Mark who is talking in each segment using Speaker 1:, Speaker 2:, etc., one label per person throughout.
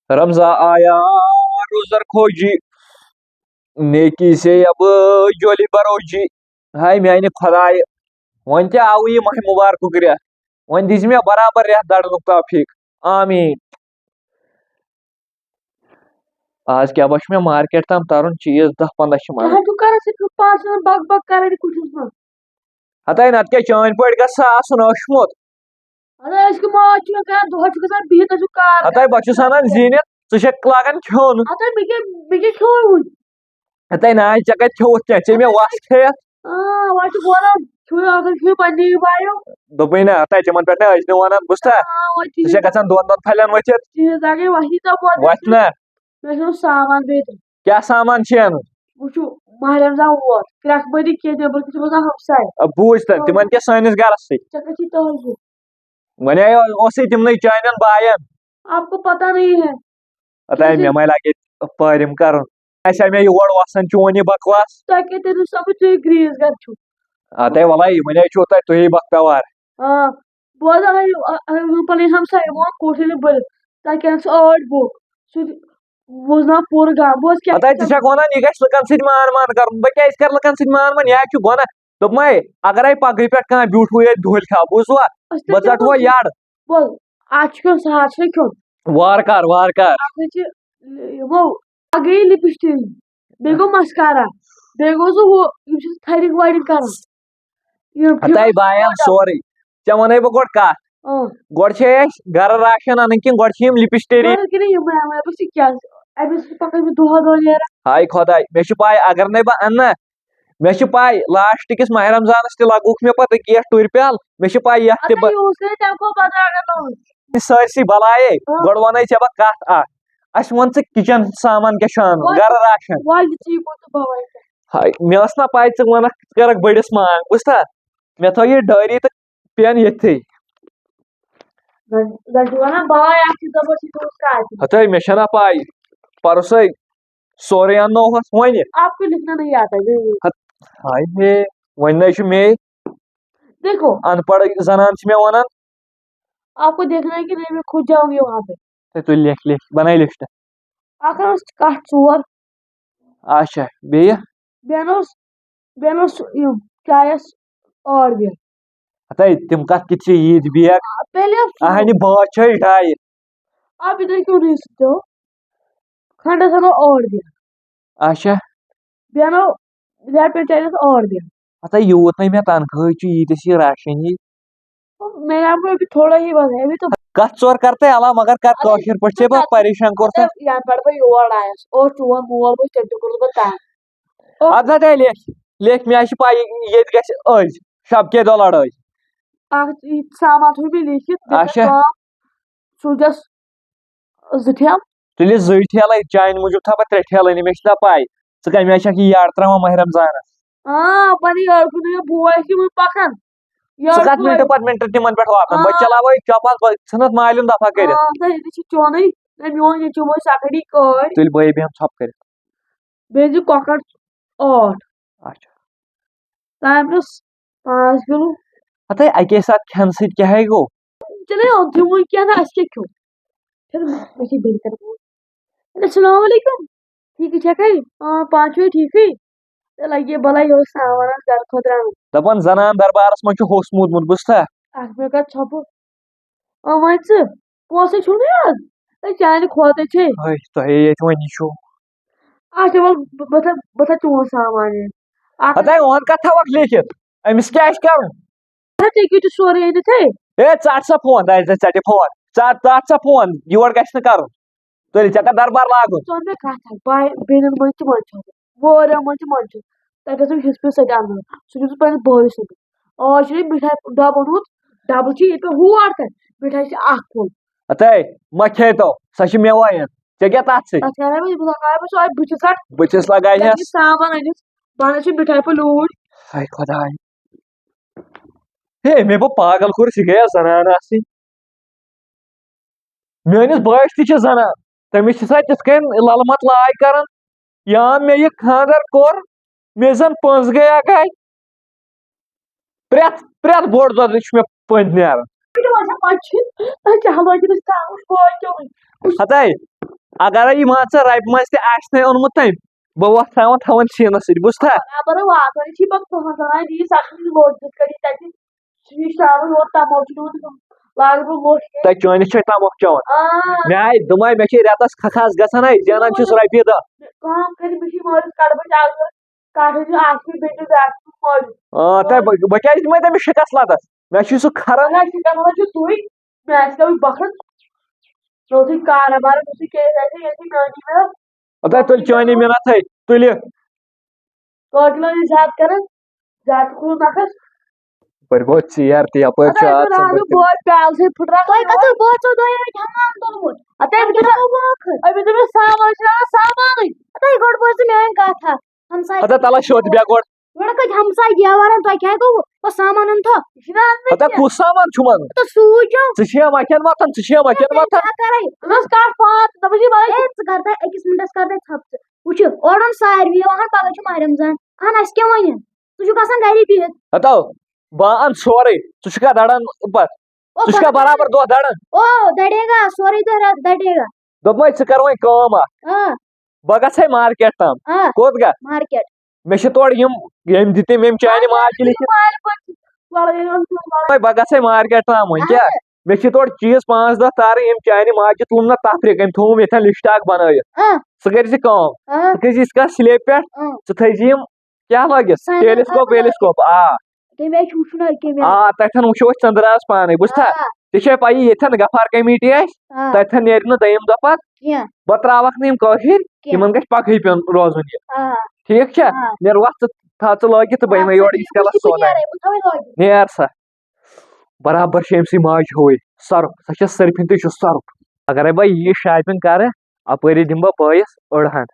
Speaker 1: رمضا آیا روزر کھوجی نیکی سے اب جولی بروجی ہائے میانہ خدائے ون تہ آو یہ ماہ مبارکک رٮ۪تھ ون دِزِ مےٚ برابر رٮ۪تھ درنُک توفیٖق آمیٖن آز کیٛاہ با چھُ مےٚ مارکیٹ تام ترُن چیٖز 10-15 چھِ منٛزٕ ہتاے نتہٕ کیٛاہ چٲنۍ پٲٹھۍ گژھِ سا آسُن ٲشمُت ہتاے بہٕ چھُس انان زیٖنِتھ ژٕ چھکھ لاگان کھیوٚن ہتاے ناے ژےٚ کتہِ کھیوٚوُتھ کینٛہہ ژےٚ مےٚ وس کھیٚیَتھ دوٚپُے نا ہتاے تِمن پٮ۪ٹھ نہٕ ٲسۍ نہٕ ونان بوٗزتھا ژٕ چھکھ گژھان دۄن پھلٮ۪ن ؤتھِتھ وتھ نا کیٛاہ سامان چھُے اَنُن بوٗز تہٕ تِمن کیٛاہ سٲنِس گرس سۭتۍ ونے اوسُے تِمنٕے چانٮ۪ن باین ہتاے مےٚ ما لگہِ ییٚتہِ پٲرِم کرُن آسہِ ہا مےٚ یور وسان چون یہِ بکواس ہتاے ولاے ونے چھُو تۄہہِ تُہی بکوار ہتاے ژٕ چھکھ ونان یہِ گژھِ لُکن سۭتۍ مان مان کرُن بہٕ کیٛازِ کرٕ لُکن سۭتۍ مان مان یہِ ہا چھُ گۄناہ دوٚپمے اگرے پگہٕے پٮ۪ٹھ کانٛہہ بیوٗٹھوٕ ییٚتہِ دُہلۍ کھا بوٗزوا بہٕ ژٹہٕ ہو یڈ وارٕ کار وارٕ کار ہتاے باین سورُے ژےٚ ونے بہٕ گۄڈٕ کتھ گۄڈٕ چھے اَسہِ گرٕ راشن انٕنۍ کِنہٕ گۄڈٕ چھِ یِم لِپسٹری ہاے خۄداے مےٚ چھِ پاے اگر نے بہٕ انہٕ نا مےٚ چھِ پاے لاسٹٕکِس ماہ رمضانس تہِ لگووُکھ مےٚ پتہٕ أکیاہ ٹُرِ پیال مےٚ چھِ پاے یتھ تہِ بہٕ سٲرسٕے بلایے گۄڈٕ ونے ژےٚ بہٕ کتھ اکھ اَسہِ ووٚن ژٕ کچن سامان کیٛاہ چھُ انُن گرٕ راشن ہاے مےٚ ٲس نا پاے ژٕ ونکھ ژٕ کرکھ بٔڑِس مانگ بوٗزتھا مےٚ تھٲو یہِ ڈٲری تہٕ پٮ۪ن ییٚتھٕے ہتاے مےٚ چھےٚ نا پاے پرسے سورُے اننوہس وۄنۍ ہاے ہے وۄنۍ نَے چھُ مے ان پڑ زنان چھِ مےٚ ونان تُل لیکھ لیکھ بناے لسٹ اچھا بیٚیہِ ہتاے تِم کتھ کِتھ چھِ ییٖتۍ بیگ اہنہِ بٲتھ چھِ أسۍ ڈایہِ اچھا ہتاے یوٗت نَے مےٚ تنخواہٕے چھُ ییٖتِس یہِ راشن یی کتھ ژور کر تہٕ علاوٕ مگر کر کٲشِر پٲٹھۍ ژےٚ بہٕ پریشان کوٚرتھا اَدٕ ہتاے لیکھ لیکھ مےٚ چھِ پاے ییٚتہِ گژھِ أزۍ شب کے دۄہ لڑٲے اچھا تُلہِ 2 ٹھیلے چانہِ موٗجوٗب تھاو بہٕ 3 ٹھیلہٕ أنِتھ مےٚ چھِ نا پاے ژٕ کمہِ آیہِ چھکھ یہِ یڈ تراوان ماہ رمضانس ژٕ کتھ مِنٹہٕ پتہٕ مِنٹہٕ تِمن پٮ۪ٹھ واتان بہٕ چلاوے چپل بہٕ ژھٕنتھ مالِیُن دفا کٔرِتھ تُلہِ بٲے بیٚہم ژھۄپہٕ کٔرِتھ اچھا ہتاے اکے ساتہٕ کھٮ۪نہٕ سۭتۍ کیٛاہ ہے گوٚو دپان زنان دربارس منٛز چھُ ہوٚس موٗدمُت بوٗزتھا تۄہے ییٚتہِ وۄنۍ یہِ چھُو ہتاے اُہُنٛد کتھ تھاوکھ لیکھِتھ أمِس کیٛاہ آسہِ کرُن ہے ژٹ سا فون دَزِ ژٹہِ فون ژٹ سا فون یور گژھِ نہٕ کرُن تُلہِ ژےٚ کر دربار لاگُن ہتاے ما کھیٚتو سۄ چھِ مےٚ وٲیِتھ ژےٚ کیٛاہ تتھ سۭتۍ بٕتھِس لگایہس ہاے خۄداے ہے مےٚ بہٕ پاگل کوٚرُتھ یہِ گٔیا زنان آسٕنۍ میٲنِس بٲیِس تہِ چھِ زنان تٔمِس چھِ سۄ تِتھ کٔنۍ للہٕ مت لاے کران یا مےٚ یہِ خانٛدر کوٚر مےٚ زن پٔنٛز گٔیا گے پرٛٮ۪تھ بوٚڑ دۄہ چھُ مےٚ پٔنٛدۍ نیران ہتاے اگرے یہ مان ژٕ ربہِ منٛز تہِ آسہِ اوٚنمُت تٔمۍ بہٕ وۄتھ تھاوان سیٖنَس سۭتۍ بوٗزتھا
Speaker 2: aber واتان چھِ پَتہٕ تُہنٛد یہِ سَختی لوٚٹ کٔرِتھ تَتہِ شامَس اور تَموکھ چھُ لاگہٕ بہٕ لوٚٹ
Speaker 1: تَتہِ چٲنِس چھِ تَمُک چٮ۪وان مےٚ آیہِ دوٚپمَے مےٚ چھِ رٮ۪تَس کھَکھاس گژھان ہے زینان چھُس رۄپیہِ دہ
Speaker 2: کٲم کٔرِتھ مےٚ چھِ مٲلِس کَڑٕ بہٕ اَکھ کَڑٕ چھِ اَکھ بیٚکِس بیٛاکھ مٲلِس
Speaker 1: تۄہہِ بہٕ کیٛازِ دِمَے تٔمِس شِکَس لَتَس مےٚ چھُے سُہ کھَران
Speaker 2: اگر شِکَس چھُ تُہۍ مےٚ آسہِ تَوَے بَکھَن سیوٚدُے کارٕبار یُتھُے کیس آسہِ ییٚلہِ میٛٲنی مےٚ
Speaker 1: تۄہہِ تُلہِ چٲنی مِنَتھٕے تُلہِ
Speaker 2: تویتہِ لٔگۍ زیادٕ کَران زیادٕ کھوٗل نَکھَس
Speaker 1: یَپٲرۍ گوٚو ژیر تہِ یَپٲرۍ چھُ
Speaker 2: پیالہٕ سۭتۍ پھٕٹراو تۄہہِ کَتٮ۪تھ بٲژو دۄیو حمام تُلمُت أمِس دوٚپ مےٚ سامان چھُ اَنان سامانٕے
Speaker 3: تۄہہِ گۄڈٕ بوٗزِو میٛٲنۍ کَتھ اکھ ہمساے
Speaker 1: ہتا تَلہ سیوٚد بیٚہہ گۄڈٕ
Speaker 3: گۄڈٕ کَتہِ ہمساے دیوارَن تۄہہِ کیٛاہ گوٚوٕ پَتہٕ سامان أنتھو
Speaker 2: یہِ چھُنہ اَننٕے
Speaker 1: ہتا کُس سامان چھُ وَنان
Speaker 3: تہٕ سوٗزِو
Speaker 1: ژٕ چھِ مَکھٮ۪ن وۄتھان ژٕ چھِ مَکھٮ۪ن وۄتھان
Speaker 3: کیٛاہ کَرے
Speaker 2: دوٚپمَس کَٹھ پانٛژھ دَپان چھِ
Speaker 3: ہے ژٕ کَر تہٕ أکِس مِنٹَس کَر تہٕ ژھۄپہٕ ژٕ وٕچھِو اورٕ اوٚن ساروِیو اَہن پَگاہ چھُ ماہِ رمضان اَہن اَسہِ کیٛاہ وَنہِ ژٕ چھُکھ آسان گَری بِہِتھ
Speaker 1: ہتو بہٕ اَنہٕ سورُے ژٕ چھُکھا دَران پَتہٕ ژٕ چھُکھا برابر دۄہ دَران
Speaker 3: او دَڑے گا سورُے دۄہ دَڑے گا
Speaker 1: دوٚپمَے ژٕ کَر وۄنۍ کٲم اکھ بہٕ گژھے مارکیٹ تام کوٚت گژھ
Speaker 3: مارکیٹ
Speaker 1: مےٚ چھِ تورٕ یِم دِتِم یِم چانہِ ماجہِ لیکھِتھ بہٕ گژھے مارکیٹ تام وۄنۍ کیٛاہ مےٚ چھِ تورٕ چیٖز 5-10 تارٕنۍ یِم چانہِ ماجہِ تُلُم نہ تفریٖق أمۍ تھوٚوُم ییٚتھٮ۪ن لِسٹ اکھ بَنٲیِتھ ژٕ کٔرۍ زِ کٲم ژٕ کھٔسۍ زِ یِژھ کَتھ سِلیپہِ پٮ۪ٹھ ژٕ تھٲیزِ یِم کیٛاہ لٲگِتھ ٹیلِسکوپ
Speaker 3: تَمہِ آیہِ چھُ وٕچھُن
Speaker 1: تَتھٮ۪ن وٕچھو أسۍ ژٔنٛدٕراز پانے بوٗزتھا ژےٚ چھے پَیی ییٚتھٮ۪ن غفار کمیٹی آسہِ تَتھٮ۪ن نیرِ نہٕ دوٚیِم دۄہ پَتہٕ بہٕ ترٛاوَکھ نہٕ یِم کٲشِرۍ یِمن گژھِ پَگہٕے پیوٚن روزُن یہِ ٹھیٖک چھا نیر وَتھ ژٕ تھاو ژٕ لٲگِتھ تہٕ بہٕ یِمَے یورٕ ییٖتِس کالَس سودا نیر سا برابر چھِ أمۍ سٕے ماجہِ ہوے سۄرُپھ سۄ چھےٚ سٔرفِنۍ تہٕ یہِ چھُ سۄرُپھ اگرے بہٕ یہِ شاپِنٛگ کَرٕ اَپٲری دِمہٕ بہٕ بٲیِس أڑہَن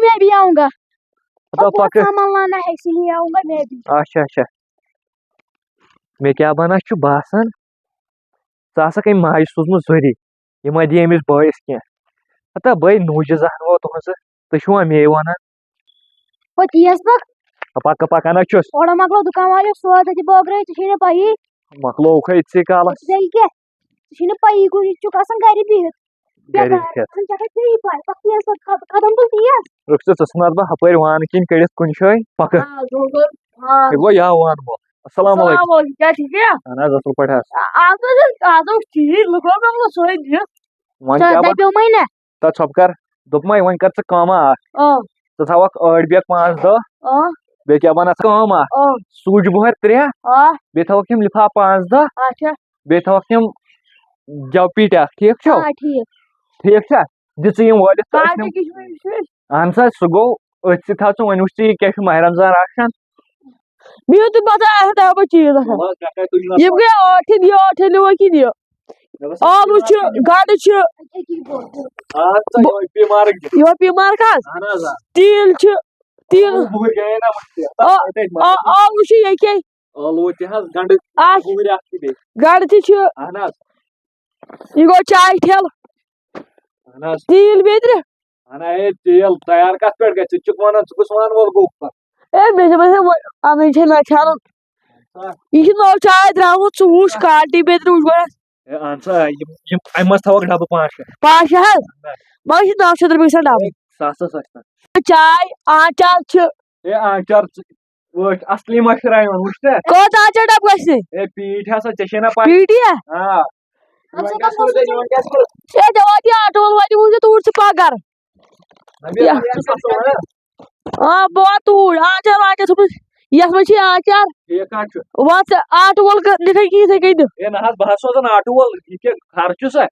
Speaker 3: میں بھی آؤں گا
Speaker 1: پَکہٕ
Speaker 3: سامان لانا ہے اسی لیے آؤں گا میں بھی
Speaker 1: اچھا مےٚ کیٛاہ بَنا چھُ باسان ژٕ آسَکھ أمۍ ماجہِ سوٗزمُت ضروٗری یہِ ما دِ أمِس بٲیِس کینٛہہ ہتا بٲے نوٗجہِ زانو تُہٕنٛزٕ تُہۍ چھِوا مے وَنان پَکہٕ اَنان چھُس
Speaker 3: مۄکلو دُکان والیو سودا تہِ بٲگرٲے ژےٚ چھے نہٕ پَیی
Speaker 1: مۄکلووُکھے یِتسٕے کالَس
Speaker 3: تیٚلہِ کیٛاہ ژےٚ چھے نہٕ پَیی کُنہِ چھُکھ آسان گرِ بِہِتھ
Speaker 1: رُک ژٕ ژھٕنَس بہٕ ہُپٲرۍ وانہٕ کِنۍ کٔڑِتھ کُنہِ جایہِ پَکہٕ یہِ گوٚو یا وان وول السلام علیکُم
Speaker 2: کیٛاہ ٹھیٖک ہے
Speaker 1: اہن حظ اَصٕل پٲٹھۍ حظ
Speaker 2: آز اوس ٹھیٖک لُکو مےٚ سورُے دِتھ
Speaker 1: وۄنۍ کیٛاہ
Speaker 3: دَپیومَے نا
Speaker 1: تہٕ ژھۄپہٕ کر دوٚپمَے وۄنۍ کر ژٕ کٲمہ اکھ ژٕ تھاوَکھ ٲٹۍ بیگ 5-10 بیٚیہِ کیٛاہ بَنَتھ کٲم اکھ سوٗجہِ بۄہرِ 3 بیٚیہِ تھاوَکھ یِم لِفاف 5-10 بیٚیہِ تھاوَکھ یِم جَو پیٖٹۍ اکھ ٹھیٖک چھو ٹھیٖک چھا دِ ژٕ یِم وٲلِتھ اہن سا سُہ گوٚو أتھۍ سۭتۍ تھاو ژٕ وۄنۍ وٕچھ ژٕ یہِ کیٛاہ چھُ ماہِ رمضان راشن
Speaker 2: بِہِو تُہۍ پَتہٕ دَہ بہٕ چیٖز یِم گٔے ٲٹھِ لِوَر کِنہٕ یہِ ٲلوٕ چھِ گَنٛڈٕ چھِ یِہوے پی مارک حظ تیٖل چھِ تیٖل ٲلوٕ چھِ ییٚکے گَنٛڈٕ تہِ چھِ یہِ گوٚو چاے ٹھیلہٕ تیٖل بیترِ
Speaker 1: تیٖل تیار کَتھ پٮ۪ٹھ گژھِ ژٕ چھُکھ وَنان ژٕ کُس وانہٕ وول گوٚو
Speaker 2: ہے مےٚ چھِ باسان اَنٕنۍ چھےٚ نہ چھَلُن یہِ چھِ نوٚو چاے درٛامُت ژٕ وٕچھ کالٹی بیترِ وٕچھ گۄڈٕ
Speaker 1: اہن سا اَمہِ منٛز تھاوَکھ ڈَبہٕ 5-6
Speaker 2: حظ مگر چھِ 900 رۄپیہِ گژھان ڈَبہٕ چاے آنچار چھِ
Speaker 1: آنچار وٕچھ اَصلی مَشرایہِ وٕچھ ژےٚ
Speaker 2: کوٗت آنچار ڈَبہٕ گژھِ
Speaker 1: ہے پیٖٹۍ ہسا ژےٚ چھے نہ پَے
Speaker 2: پیٖٹی ہے ہے ژےٚ واتی آٹوٗ وول واتہِ وٕچھ توٗرۍ ژٕ پَکھ گرٕ بہٕ واتہٕ توٗرۍ آنچار وانچار ژھٕنُس یَتھ منٛز چھِ آنچار وَتھ ژٕ آٹوٗ وول نِکھَے یِتھَے کٔنۍ دِ
Speaker 1: ہے نہ حظ بہٕ حظ سوزان آٹوٗ وول یہِ کیٛاہ خرچ چھُ سا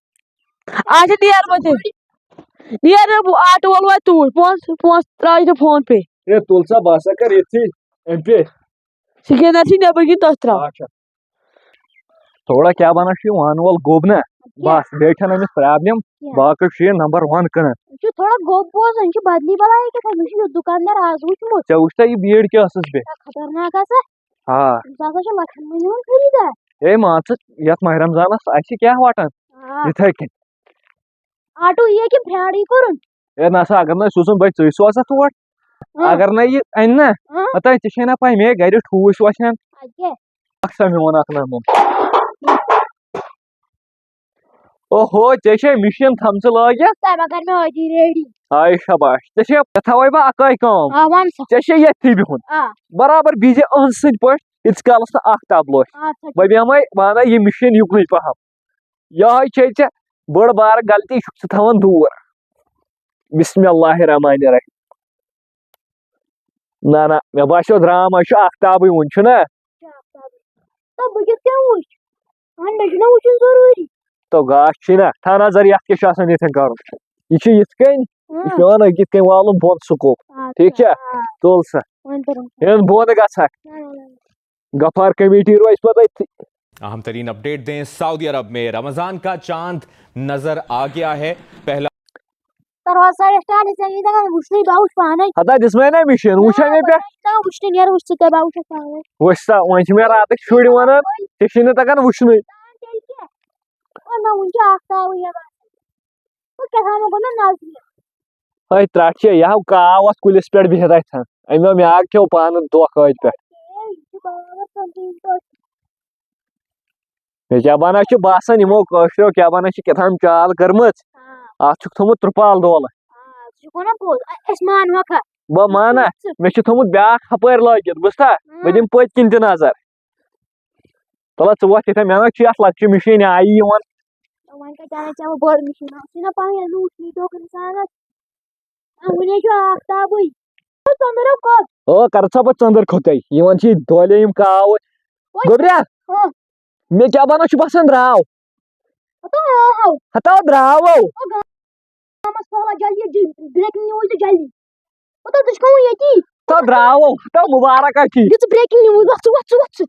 Speaker 2: اچھا نیر وۄنۍ تیٚلہِ نیر آٹوٗ وول واتہِ توٗرۍ پونٛسہٕ ترٛٲیِو تُہۍ فون پے
Speaker 1: ہے تُل سا بہٕ ہسا کَرٕ ییٚتھی ایم پے
Speaker 2: سِکینَر چھِ نٮ۪برٕ کِنۍ تٔتھۍ ترٛاو
Speaker 1: تھوڑا کیٛاہ وَنان چھُ یہِ وانہٕ وول گوٚب نا بَس بیٚیہِ چھَنہٕ أمِس پرٛابلِم باقٕے چھُ یہِ نمبر 1 کٕنان
Speaker 3: یہِ چھُ تھوڑا گوٚب بوزان یہِ چھُ بدلی بَلاے کیٛاہ مےٚ چھُ یہِ دُکاندار آز وٕچھمُت
Speaker 1: ژےٚ وٕچھتھا یہِ بیٖڈ کیٛاہ ٲسٕس بیٚیہِ
Speaker 3: خطرناک ہسا
Speaker 1: آ
Speaker 3: أمِس ہسا چھُ لَچھَن منٛز یِوان خریٖدار
Speaker 1: ہے مان ژٕ یَتھ ماہِ رمضانَس اَسہِ کیٛاہ وَٹان یِتھَے کٔنۍ
Speaker 3: آٹوٗ یہِ کہِ فرٛاڈٕے کوٚرُن
Speaker 1: ہے نہ سا اگر نَے سوٗزُن بٔے ژٕے سوزَکھ تور اگر نَے یہِ اَنہِ نا ہتا ژےٚ چھے نہ پَے مے گرِ ٹھوٗس وَسان اکھ سا میون اکھ نَمُن اوہو ژےٚ چھے مِشیٖن تھٲمژٕ لٲگِتھ
Speaker 3: تۄہہِ ما کر مےٚ أتی ریڈی
Speaker 1: ہاے شاباش ژےٚ تھاوَے بہٕ اَکٲے کٲم
Speaker 3: وَن سا
Speaker 1: ژےٚ چھے ییٚتھی بِہُن برابر بِہزِ أہنٛدِ سٕنٛدۍ پٲٹھۍ ییٖتِس کالَس نہٕ آفتاب لوٚش بہٕ بیٚہمَے بہٕ اَنَے یہِ مِشیٖن یُکنُے پَہَم یِہوٚے چھے ژےٚ بٔڑ بارٕ غلطی چھُکھ ژٕ تھاوان دوٗر بِسمِ اللہِ الرحمٰنِ الرحیٖم نہ نہ مےٚ باسیٚو درٛام ہا چھُ آفتابٕے وُنہِ چھُنا
Speaker 3: تہٕ بہٕ کِتھ کٔنۍ وٕچھ وۄنۍ مےٚ چھُنہ وٕچھُن ضروٗری
Speaker 1: تو گاش چھُے نا تھاو نظر یَتھ کیٛاہ چھُ آسان ییٚتھٮ۪ن کَرُن یہِ چھُ یِتھ کٔنۍ یہِ چھُ پٮ۪وان أکِتھ کٔنۍ والُن بۄن سکوپ ٹھیٖک چھا تُل سا ہیٚن بۄن گژھکھ غفار کمیٹی روزِ پَتہٕ أتھی
Speaker 4: اہم ترین اپڈیٹ دیں سعودی عرب میں رمضان کا چاند نظر آ گیا ہے پہلا
Speaker 3: دروازٕ سایڈ سٹارٹ ژےٚ تگان وٕچھنٕے بہٕ وٕچھ پانے
Speaker 1: ہتا دِژمَے نا مِشیٖن وٕچھے مےٚ پٮ۪ٹھ
Speaker 3: تگان وٕچھنٕے نیرٕ وٕچھ ژٕ تہِ بہٕ وٕچھَکھ پانے
Speaker 1: وٕچھ سا وۄنۍ چھِ مےٚ راتٕکۍ شُرۍ وَنان ژےٚ چھُے نہٕ تگان وٕچھنُے
Speaker 3: تیٚلہِ کیٛاہ مےٚ وٕنۍ چھُ آفتابٕے یِوان بہٕ کیٛاہ تھاوَو گوٚو مےٚ نظرِ
Speaker 1: ہاے ترٛٹھ چھے یہِ ہاو کاو اَتھ کُلِس پٮ۪ٹھ بِہِتھ اَتھٮ۪ن اَمیو میٛاگ کھیوٚو پانہٕ دھوکہٕ ٲدۍ پٮ۪ٹھ
Speaker 3: یہِ چھُ برابر سَمجھِنۍ پٲٹھۍ
Speaker 1: مےٚ کیٛاہ بنا چھُ باسان یِمو کٲشرو کیٛاہ بنا چھِ کیٛاہتام چال کٔرمٕژ اَتھ چھُکھ تھوٚمُت ترٛپال دولہٕ
Speaker 3: ژٕ چھُکھ وَنان پوٚز أسۍ مانہوکھا
Speaker 1: بہٕ مانا مےٚ چھُ تھوٚمُت بیٛاکھ ہُپٲرۍ لٲگِتھ بوٗزتھا بہٕ دِمہٕ پٔتۍ کِنۍ تہِ نظر تُلہ ژٕ وۄتھ یِتھَے مےٚ نا چھُ یَتھ لۄکچہِ مِشیٖنہِ آیی یِوان
Speaker 3: وۄنۍ کَتہِ اَنَے ژےٚ وۄنۍ بٔڑ مِشیٖن اَتھ چھِنا پَنٕنۍ ییٚلہِ نہٕ وٕچھنٕے توٚگ اِنسانَس وٕنے چھُ آفتابٕے ژٔنٛدٕروٗ کوٚت
Speaker 1: کَرٕ سا بہٕ ژٔنٛدٕر کھوٚتٕے یِوان چھِ یہِ دۄہلے یِم کاوٕ گوٚبریا مےٚ کیٛاہ بنا چھُ باسان درٛاو ہتا درٛاوو
Speaker 3: گامَس پھٔہلا جلدی برٛیکِنٛگ نِوٕز دِ جلدی ژٕ چھُکھ وۄنۍ ییٚتی
Speaker 1: ہتا درٛاوو ہتا مُبارک ہا چھُے
Speaker 3: دِ ژٕ برٛیکِنٛگ نِوٕز وۄتھ ژٕ